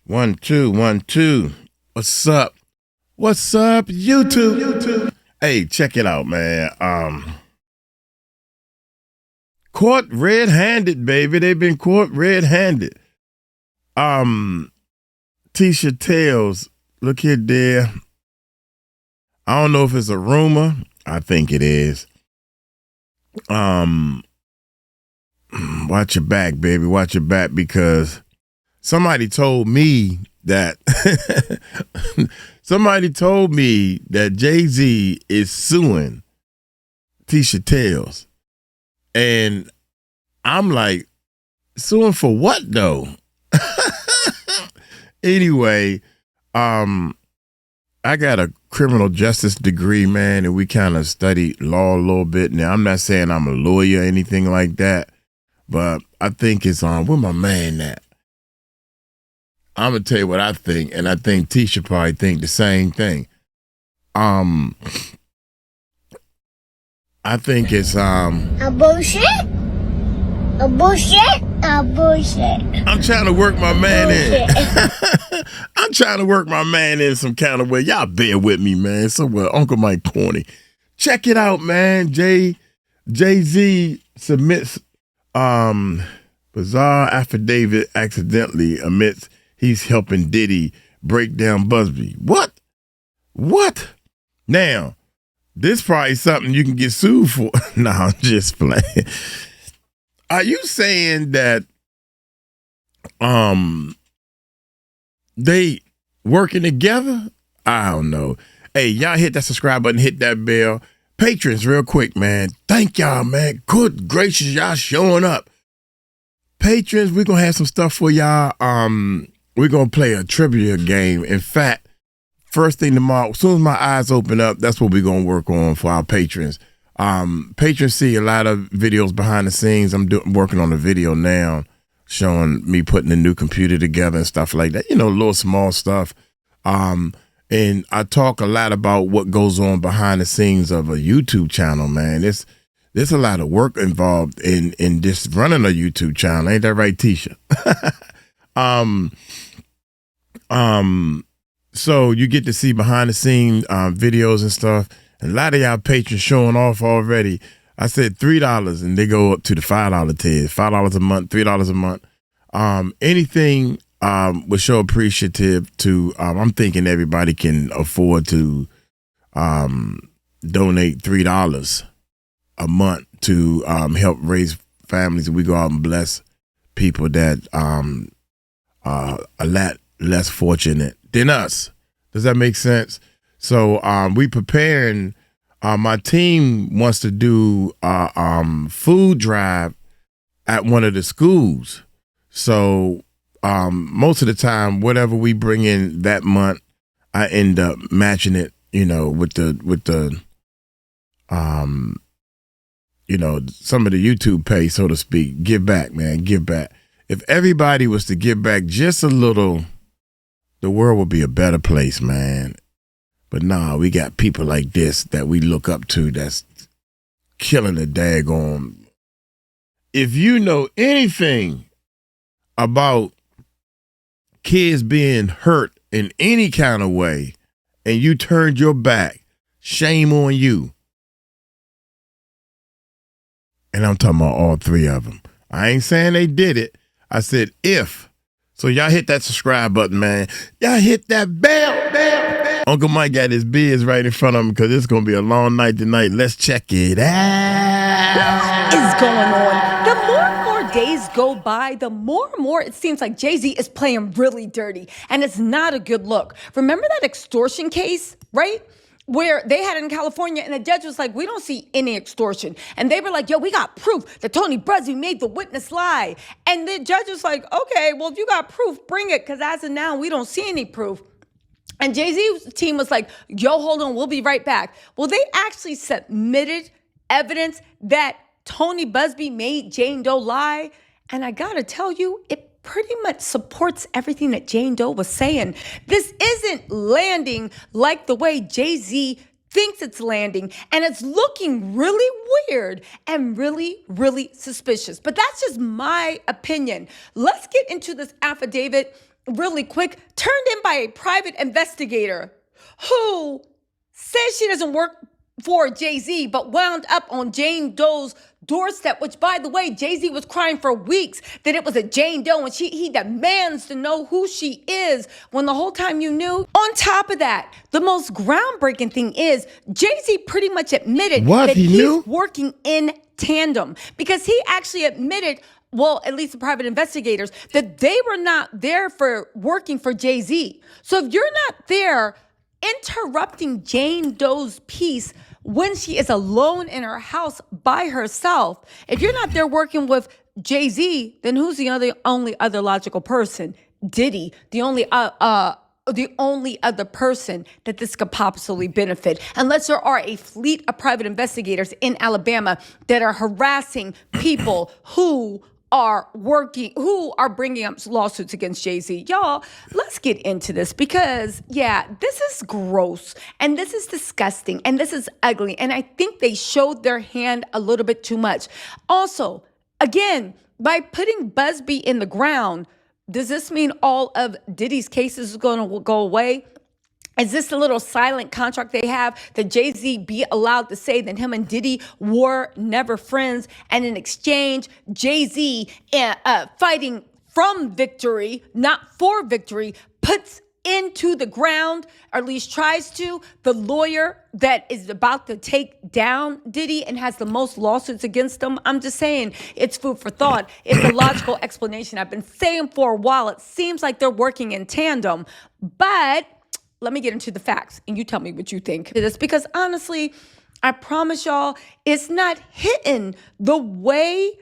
1, 2, 1, 2. What's up? What's up, YouTube? Hey, check it out, man. Caught red-handed, baby. They've been caught red-handed. 𝗗𝗢𝗡𝗞𝗦 Tales. Look here, there. I don't know if it's a rumor. I think it is. Watch your back, baby. Watch your back, because somebody told me that Jay-Z is suing 𝗗𝗢𝗡𝗞𝗦 Tales. And I'm like, suing for what though? Anyway, I got a criminal justice degree, man, and we kind of studied law a little bit. Now, I'm not saying I'm a lawyer or anything like that, but I think it's where my man at? I'm gonna tell you what I think, and I think 𝗗𝗢𝗡 probably think the same thing. I think it's a bullshit. A bullshit. A bullshit. I'm trying to work my man in. I'm trying to work my man in some kind of way. Y'all bear with me, man. Somewhere Uncle Mike corny. Check it out, man. Jay-Z submits bizarre affidavit accidentally admits he's helping Diddy break down Busby. What? Now, this probably something you can get sued for. No, I'm just playing. Are you saying that they working together? I don't know. Hey, y'all hit that subscribe button, hit that bell. Patrons, real quick, man. Thank y'all, man. Good gracious, y'all showing up. Patrons, we're gonna have some stuff for y'all. We're gonna play a trivia game. In fact, first thing tomorrow, as soon as my eyes open up, that's what we're gonna work on for our patrons. Patrons see a lot of videos behind the scenes. I'm working on a video now showing me putting a new computer together and stuff like that. You know, little small stuff. And I talk a lot about what goes on behind the scenes of a YouTube channel, man. There's a lot of work involved in just running a YouTube channel. Ain't that right, 𝗗𝗢𝗡𝗞𝗦? So you get to see behind the scene videos and stuff. A lot of y'all patrons showing off already. I said $3, and they go up to the $5 tier. $5 a month, $3 a month. Anything would show appreciative to. I'm thinking everybody can afford to donate $3 a month to help raise families, and we go out and bless people that are a lot less fortunate than us. Does that make sense? So we preparing. My team wants to do a food drive at one of the schools. So most of the time, whatever we bring in that month, I end up matching it, with the some of the YouTube pay, so to speak. Give back, man, give back. If everybody was to give back just a little, the world would be a better place, man. But nah, we got people like this that we look up to that's killing the daggone. If you know anything about kids being hurt in any kind of way and you turned your back, shame on you. And I'm talking about all three of them. I ain't saying they did it. I said if. So y'all hit that subscribe button, man. Y'all hit that bell. Uncle Mike got his biz right in front of him because it's going to be a long night tonight. Let's check it out. What is going on? The more and more days go by, the more and more it seems like Jay-Z is playing really dirty, and it's not a good look. Remember that extortion case, right? Where they had it in California, and the judge was like, we don't see any extortion. And they were like, yo, we got proof that Tony Busby made the witness lie. And the judge was like, okay, well, if you got proof, bring it, because as of now, we don't see any proof. And Jay-Z's team was like, yo, hold on, we'll be right back. Well, they actually submitted evidence that Tony Busby made Jane Doe lie. And I gotta tell you, it pretty much supports everything that Jane Doe was saying. This isn't landing like the way Jay-Z thinks it's landing, and it's looking really weird and really, really suspicious. But that's just my opinion. Let's get into this affidavit. really quick, turned in by a private investigator who says she doesn't work for Jay-Z, but wound up on Jane Doe's doorstep, which, by the way, Jay-Z was crying for weeks that it was a Jane Doe, and he demands to know who she is when the whole time you knew. On top of that, the most groundbreaking thing is Jay-Z pretty much admitted that he's working in tandem, because he actually admitted, well, at least the private investigators, that they were not there for working for Jay-Z. So if you're not there interrupting Jane Doe's peace when she is alone in her house by herself, if you're not there working with Jay-Z, then who's the only other logical person? Diddy, the only other person that this could possibly benefit, unless there are a fleet of private investigators in Alabama that are harassing people who are bringing up lawsuits against Jay-Z. Y'all, let's get into this, because, this is gross, and this is disgusting, and this is ugly, and I think they showed their hand a little bit too much. Also, again, by putting Busby in the ground, does this mean all of Diddy's cases are going to go away? Is this a little silent contract they have that Jay-Z be allowed to say that him and Diddy were never friends, and in exchange, Jay-Z, fighting from victory, not for victory, puts into the ground, or at least tries to, the lawyer that is about to take down Diddy and has the most lawsuits against him? I'm just saying, it's food for thought. It's a logical explanation. I've been saying for a while, it seems like they're working in tandem, but let me get into the facts, and you tell me what you think of this, because honestly, I promise y'all, it's not hitting the way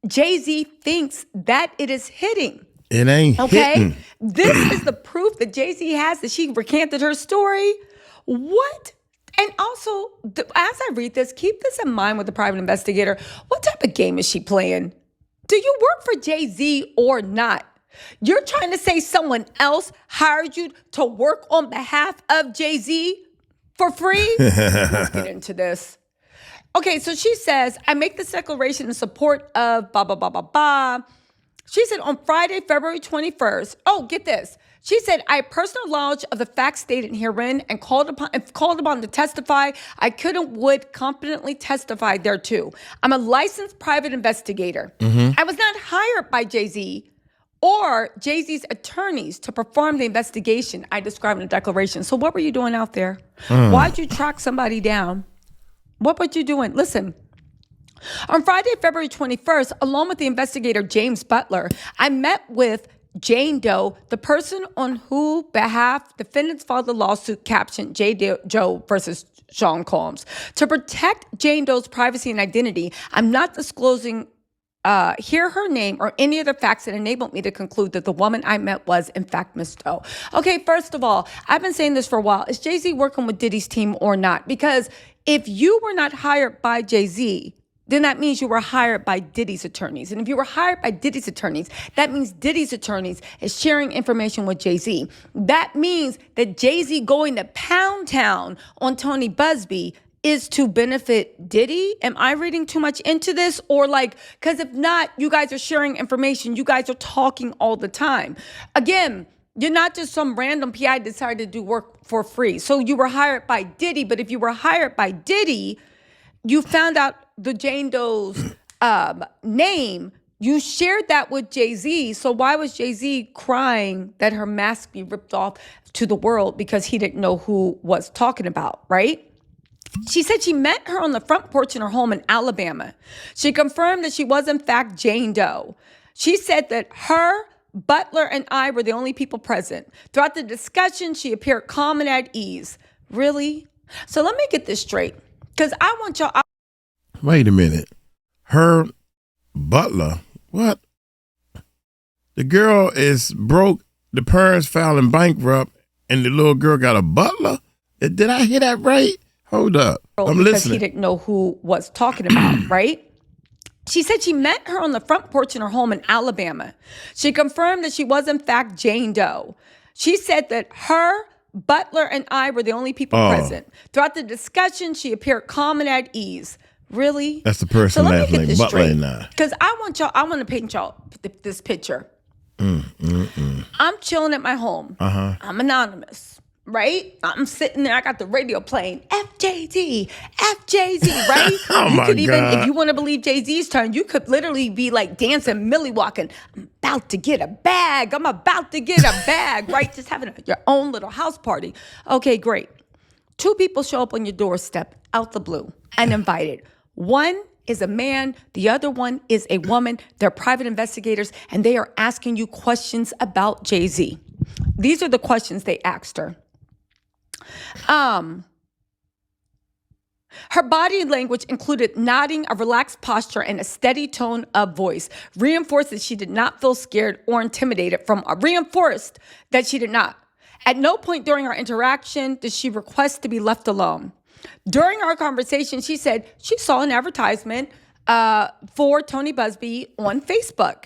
Jay-Z thinks that it is hitting. It ain't hitting. This is the proof that Jay-Z has that she recanted her story. What? And also, as I read this, keep this in mind with the private investigator. What type of game is she playing? Do you work for Jay-Z or not? You're trying to say someone else hired you to work on behalf of Jay-Z for free? Let's get into this. Okay, so she says, I make this declaration in support of blah, blah, blah, blah, blah. She said on Friday, February 21st, get this. She said, I have personal knowledge of the facts stated herein and called upon to testify. I would competently testify thereto. I'm a licensed private investigator. I was not hired by Jay-Z or Jay-Z's attorneys to perform the investigation I described in the declaration. So what were you doing out there? Why'd you track somebody down? What were you doing? Listen, on Friday, February 21st, along with the investigator James Butler, I met with Jane Doe, the person on whose behalf defendants filed the lawsuit captioned Joe versus Sean Combs. To protect Jane Doe's privacy and identity, I'm not disclosing hear her name or any other facts that enabled me to conclude that the woman I met was, in fact, Miss Doe. Okay, first of all, I've been saying this for a while. Is Jay-Z working with Diddy's team or not? Because if you were not hired by Jay-Z, then that means you were hired by Diddy's attorneys. And if you were hired by Diddy's attorneys, that means Diddy's attorneys is sharing information with Jay-Z. That means that Jay-Z going to Pound Town on Tony Busby is to benefit Diddy? Am I reading too much into this? Or because if not, you guys are sharing information. You guys are talking all the time. Again, you're not just some random PI decided to do work for free. So you were hired by Diddy, but if you were hired by Diddy, you found out the Jane Doe's name, you shared that with Jay-Z. So why was Jay-Z crying that her mask be ripped off to the world? Because he didn't know who was talking about, right? She said she met her on the front porch in her home in Alabama. She confirmed that she was, in fact, Jane Doe. She said that her, Butler, and I were the only people present. Throughout the discussion, she appeared calm and at ease. Really? So let me get this straight, because I want y'all... Wait a minute. Her, Butler, what? The girl is broke, the parents filing bankrupt, and the little girl got a butler? Did I hear that right? Hold up. I'm listening. Because he didn't know who was talking about, right? She said she met her on the front porch in her home in Alabama. She confirmed that she was, in fact, Jane Doe. She said that her, Butler, and I were the only people present. Throughout the discussion, she appeared calm and at ease. Really? That's the person laughing like Butler and I. Because I want to paint y'all this picture. I'm chilling at my home. I'm anonymous, right? I'm sitting there. I got the radio playing. FJZ, right? Oh You my could even, God. if you want to believe Jay-Z's turn, you could literally be like dancing, Millie walking. I'm about to get a bag. I'm about to get a bag, right? Just having your own little house party. Okay, great. 2 people show up on your doorstep out the blue, uninvited. One is a man, the other one is a woman. They're private investigators, and they are asking you questions about Jay-Z. These are the questions they asked her. Her body language included nodding, a relaxed posture, and a steady tone of voice. Reinforced that she did not feel scared or intimidated reinforced that she did not. At no point during our interaction did she request to be left alone. During our conversation, she said she saw an advertisement for Tony Busby on Facebook.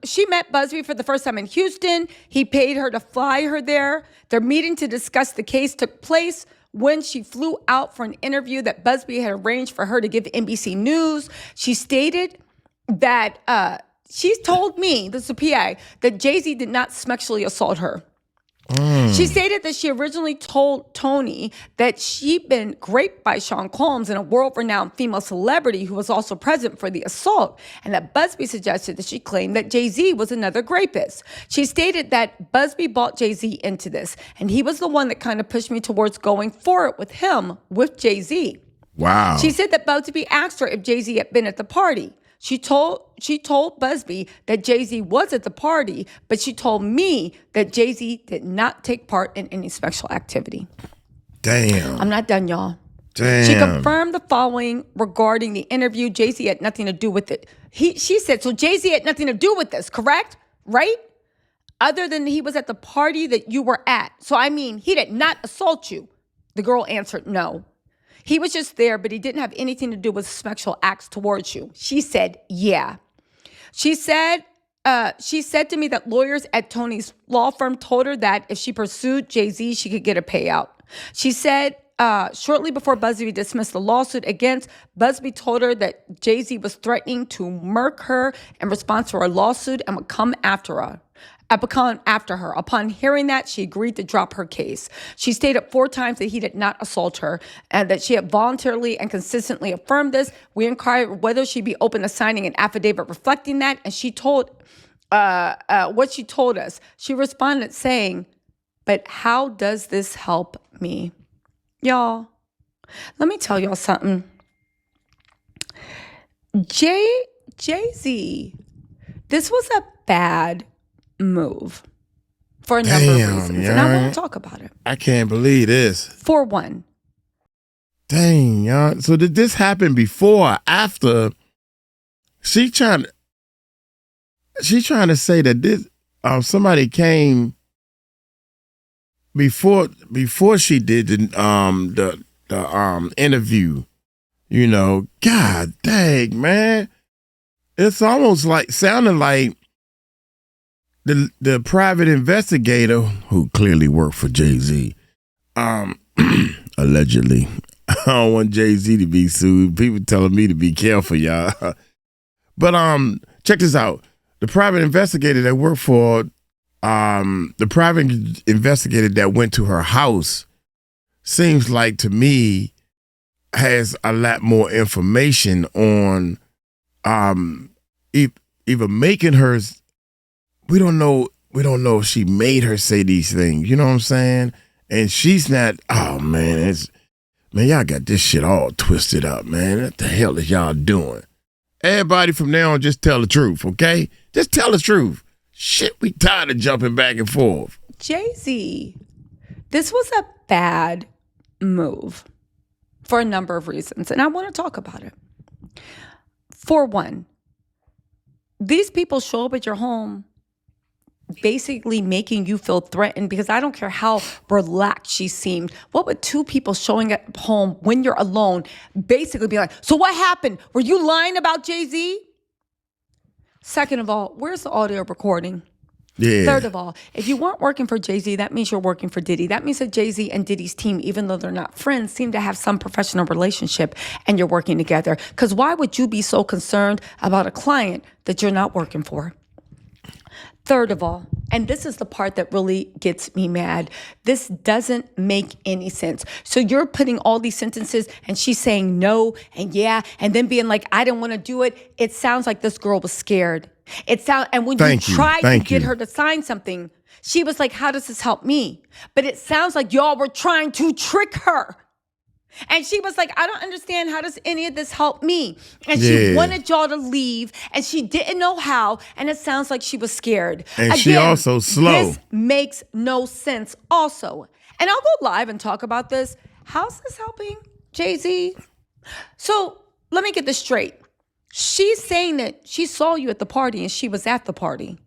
She met Busby for the first time in Houston. He paid her to fly her there. Their meeting to discuss the case took place when she flew out for an interview that Busby had arranged for her to give NBC News. She stated that she told me, this is a PA, that Jay-Z did not sexually assault her. She stated that she originally told Tony that she'd been raped by Sean Combs, a world-renowned female celebrity who was also present for the assault, and that Busby suggested that she claimed that Jay-Z was another rapist. She stated that Busby bought Jay-Z into this, and he was the one that kind of pushed me towards going forward with him, with Jay-Z. Wow. She said that Busby asked her if Jay-Z had been at the party. She told Busby that Jay-Z was at the party, but she told me that Jay-Z did not take part in any sexual activity. Damn. I'm not done, y'all. Damn. She confirmed the following regarding the interview. Jay-Z had nothing to do with it. She said, so Jay-Z had nothing to do with this, correct? Right? Other than he was at the party that you were at. So, I mean, he did not assault you. The girl answered no. He was just there, but he didn't have anything to do with sexual acts towards you. She said, yeah. She said to me that lawyers at Tony's law firm told her that if she pursued Jay-Z, she could get a payout. She said shortly before Busby dismissed the lawsuit against, Busby told her that Jay-Z was threatening to murk her in response to her lawsuit and would come after her. Upon hearing that, she agreed to drop her case. She stated 4 times that he did not assault her and that she had voluntarily and consistently affirmed this. We inquired whether she'd be open to signing an affidavit reflecting that, and she told what she told us. She responded saying, but how does this help me? Y'all, let me tell y'all something. Jay-Z, this was a bad move for a number of reasons. And I want to talk about it. I can't believe this. For one. Dang, y'all. So did this happen before or after? She trying to say that this somebody came before she did the interview. You know, God dang, man. It's almost like sounding like the private investigator who clearly worked for Jay-Z, allegedly. I don't want Jay-Z to be sued. People telling me to be careful, y'all. But check this out. The private investigator that worked for the private investigator that went to her house seems like to me has a lot more information on either making her. We don't know if she made her say these things. You know what I'm saying? And she's not. Oh man, y'all got this shit all twisted up, man. What the hell is y'all doing? Everybody from now on, just tell the truth, okay? Just tell the truth. Shit, we tired of jumping back and forth. Jay-Z, this was a bad move for a number of reasons, and I want to talk about it. For one, these people show up at your home basically making you feel threatened, because I don't care how relaxed she seemed. What would 2 people showing at home when you're alone basically be like, so what happened? Were you lying about Jay-Z? Second of all, where's the audio recording? Yeah. Third of all, if you weren't working for Jay-Z, that means you're working for Diddy. That means that Jay-Z and Diddy's team, even though they're not friends, seem to have some professional relationship and you're working together. Because why would you be so concerned about a client that you're not working for? Third of all, and this is the part that really gets me mad, this doesn't make any sense. So you're putting all these sentences and she's saying no and yeah, and then being like, I didn't want to do it. It sounds like this girl was scared. And when you tried to get her to sign something, she was like, how does this help me? But it sounds like y'all were trying to trick her. And she was like, I don't understand. How does any of this help me? And she wanted y'all to leave and she didn't know how. And it sounds like she was scared. And again, she also slow. This makes no sense also. And I'll go live and talk about this. How's this helping Jay-Z? So let me get this straight. She's saying that she saw you at the party and she was at the party.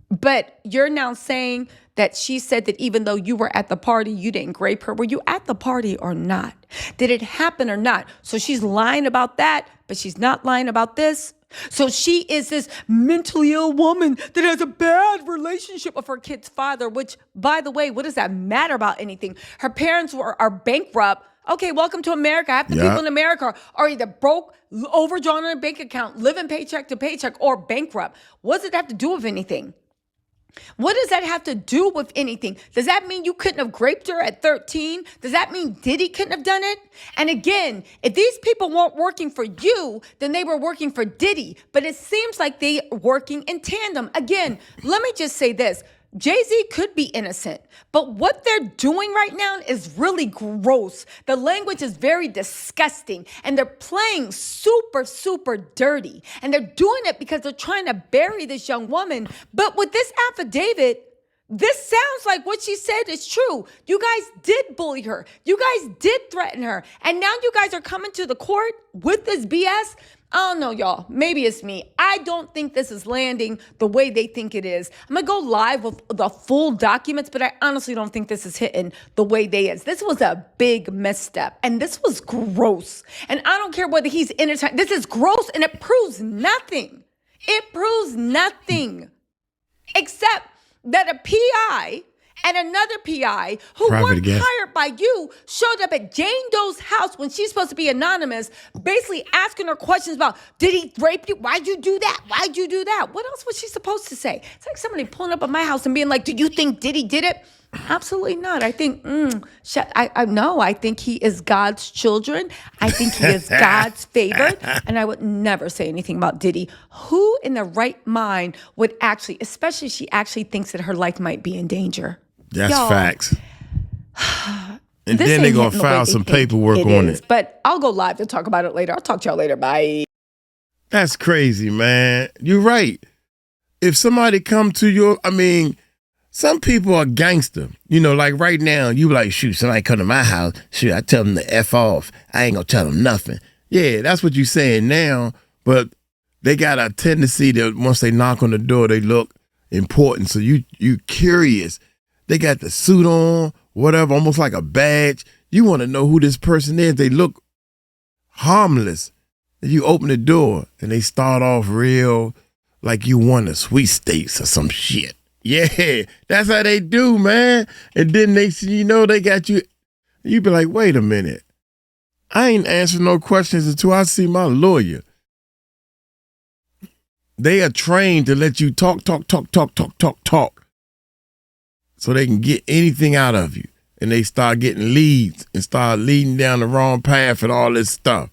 But you're now saying that she said that even though you were at the party, you didn't rape her. Were you at the party or not? Did it happen or not? So she's lying about that, but she's not lying about this. So she is this mentally ill woman that has a bad relationship with her kid's father, which, by the way, what does that matter about anything? Her parents are bankrupt. Okay, welcome to America. Half the people in America are either broke, overdrawn on a bank account, living paycheck to paycheck, or bankrupt. What does it have to do with anything? What does that have to do with anything? Does that mean you couldn't have raped her at 13? Does that mean Diddy couldn't have done it? And again, if these people weren't working for you, then they were working for Diddy. But it seems like they are working in tandem. Again, let me just say this. Jay-Z could be innocent, but what they're doing right now is really gross. The language is very disgusting, and they're playing super, super dirty. And they're doing it because they're trying to bury this young woman. But with this affidavit, this sounds like what she said is true. You guys did bully her. You guys did threaten her. And now you guys are coming to the court with this BS. I don't know, y'all. Maybe it's me. I don't think this is landing the way they think it is. I'm going to go live with the full documents, but I honestly don't think this is hitting the way they is. This was a big misstep, and this was gross. And I don't care whether he's innocent. This is gross, and it proves nothing. It proves nothing except that a PI and another PI who weren't hired by you showed up at Jane Doe's house when she's supposed to be anonymous, basically asking her questions about, did he rape you? Why'd you do that? Why'd you do that? What else was she supposed to say? It's like somebody pulling up at my house and being like, do you think Diddy did it? Absolutely not. I think, I think he is God's children. I think he is God's favorite. And I would never say anything about Diddy. Who in their right mind would actually, especially if she actually thinks that her life might be in danger? That's facts. And then they're going to file some paperwork on it. But I'll go live to talk about it later. I'll talk to y'all later. Bye. That's crazy, man. You're right. If somebody come to your, some people are gangster. You know, like right now, you like, shoot, somebody come to my house. Shoot, I tell them to F off. I ain't going to tell them nothing. Yeah, that's what you're saying now. But they got a tendency that once they knock on the door, they look important. So you curious. They got the suit on, whatever, almost like a badge. You want to know who this person is. They look harmless. And you open the door and they start off real like you won a sweepstakes or some shit. Yeah, that's how they do, man. And then they got you. You be like, wait a minute. I ain't answering no questions until I see my lawyer. They are trained to let you talk. So they can get anything out of you. And they start getting leads and start leading down the wrong path and all this stuff.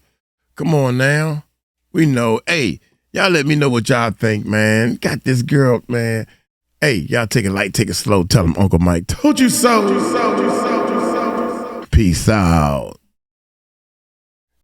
Come on now. We know. Hey, y'all let me know what y'all think, man. Got this girl, man. Hey, y'all take it light, take it slow. Tell them Uncle Mike told you so. Peace out.